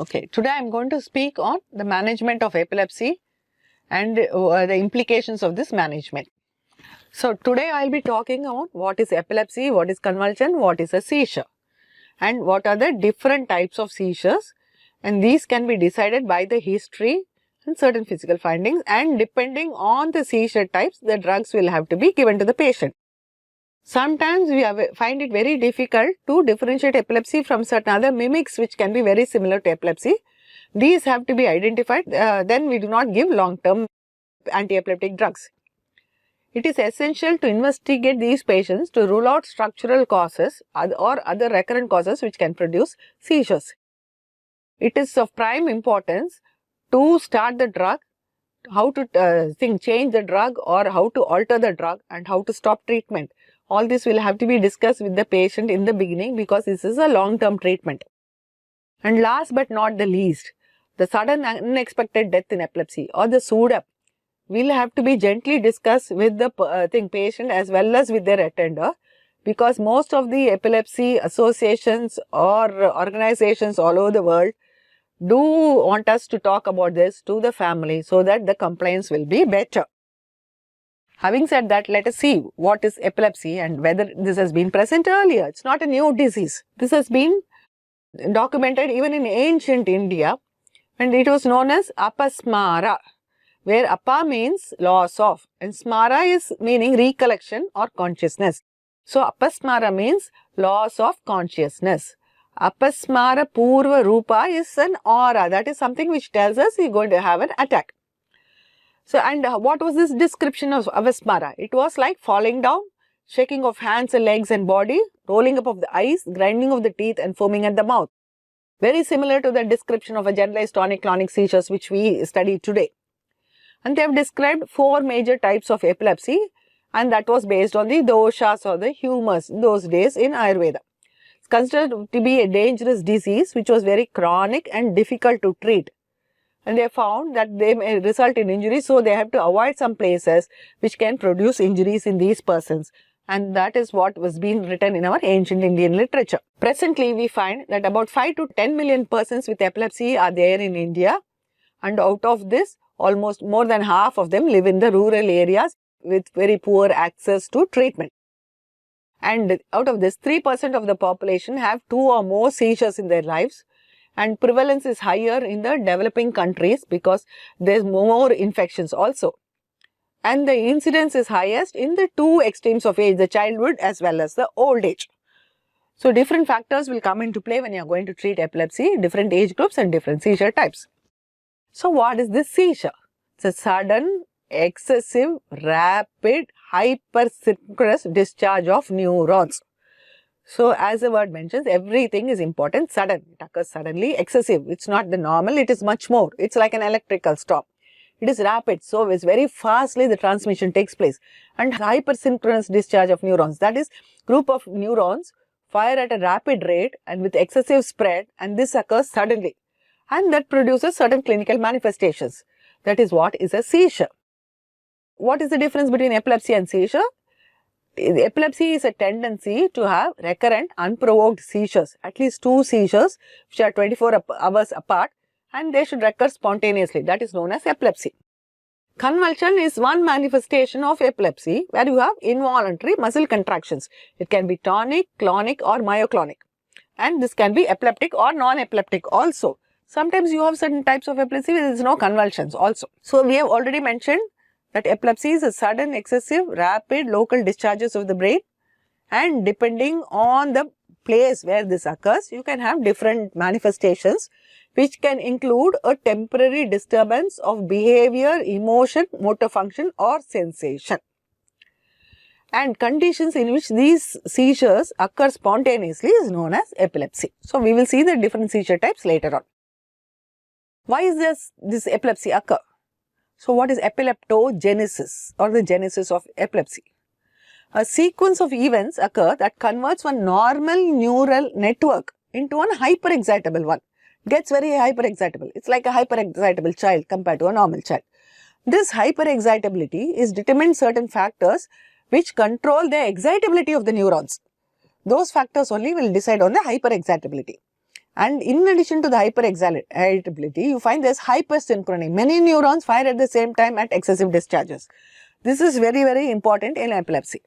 Okay, today I am going to speak on the management of epilepsy and the implications of this management. So today I will be talking about what is epilepsy, what is convulsion, what is a seizure, and what are the different types of seizures, and these can be decided by the history and certain physical findings, and depending on the seizure types, the drugs will have to be given to the patient. Sometimes we find it very difficult to differentiate epilepsy from certain other mimics which can be very similar to epilepsy. These have to be identified, then we do not give long-term anti-epileptic drugs. It is essential to investigate these patients to rule out structural causes or other recurrent causes which can produce seizures. It is of prime importance to start the drug, how to change the drug or how to alter the drug, and how to stop treatment. All this will have to be discussed with the patient in the beginning because this is a long-term treatment. And last but not the least, the sudden unexpected death in epilepsy or the SUDEP will have to be gently discussed with the patient as well as with their attender, because most of the epilepsy associations or organizations all over the world do want us to talk about this to the family so that the compliance will be better. Having said that, let us see what is epilepsy and whether this has been present earlier. It's not a new disease. This has been documented even in ancient India, and it was known as apasmara, where apa means loss of and smara is meaning recollection or consciousness. So apasmara means loss of consciousness. Apasmara purva rupa is an aura, that is something which tells us you are going to have an attack. So, and what was this description of apasmara? It was like falling down, shaking of hands and legs and body, rolling up of the eyes, grinding of the teeth and foaming at the mouth. Very similar to the description of a generalized tonic-clonic seizures which we study today. And they have described 4 major types of epilepsy, and that was based on the doshas or the humors in those days in Ayurveda. It's considered to be a dangerous disease which was very chronic and difficult to treat. And they found that they may result in injury, so they have to avoid some places which can produce injuries in these persons. And that is what was being written in our ancient Indian literature. Presently, we find that about 5 to 10 million persons with epilepsy are there in India, and out of this, almost more than half of them live in the rural areas with very poor access to treatment. And out of this, 3% of the population have 2 or more seizures in their lives, and prevalence is higher in the developing countries because there is more infections also. And the incidence is highest in the 2 extremes of age, the childhood as well as the old age. So different factors will come into play when you are going to treat epilepsy, different age groups and different seizure types. So what is this seizure? It's a sudden, excessive, rapid, hypersynchronous discharge of neurons. So as the word mentions, everything is important, sudden. It occurs suddenly, excessive. It's not the normal, it is much more. It's like an electrical storm. It is rapid, so it's very fastly the transmission takes place. And hypersynchronous discharge of neurons, that is, group of neurons fire at a rapid rate and with excessive spread, and this occurs suddenly. And that produces certain clinical manifestations. That is what is a seizure. What is the difference between epilepsy and seizure? Epilepsy is a tendency to have recurrent unprovoked seizures, at least 2 seizures which are 24 hours apart, and they should recur spontaneously. That is known as epilepsy. Convulsion is one manifestation of epilepsy where you have involuntary muscle contractions. It can be tonic, clonic or myoclonic, and this can be epileptic or non-epileptic also. Sometimes you have certain types of epilepsy where there is no convulsions also. So we have already mentioned that epilepsy is a sudden, excessive, rapid local discharges of the brain, and depending on the place where this occurs, you can have different manifestations which can include a temporary disturbance of behavior, emotion, motor function or sensation. And conditions in which these seizures occur spontaneously is known as epilepsy. So we will see the different seizure types later on. Why is this epilepsy occur? So what is epileptogenesis or the genesis of epilepsy? A sequence of events occur that converts one normal neural network into an hyperexcitable one. Gets very hyperexcitable. It's like a hyperexcitable child compared to a normal child. This hyperexcitability is determined certain factors which control the excitability of the neurons. Those factors only will decide on the hyperexcitability. And in addition to the hyperexcitability, you find there's hypersynchrony. Many neurons fire at the same time at excessive discharges. This is very, very important in epilepsy.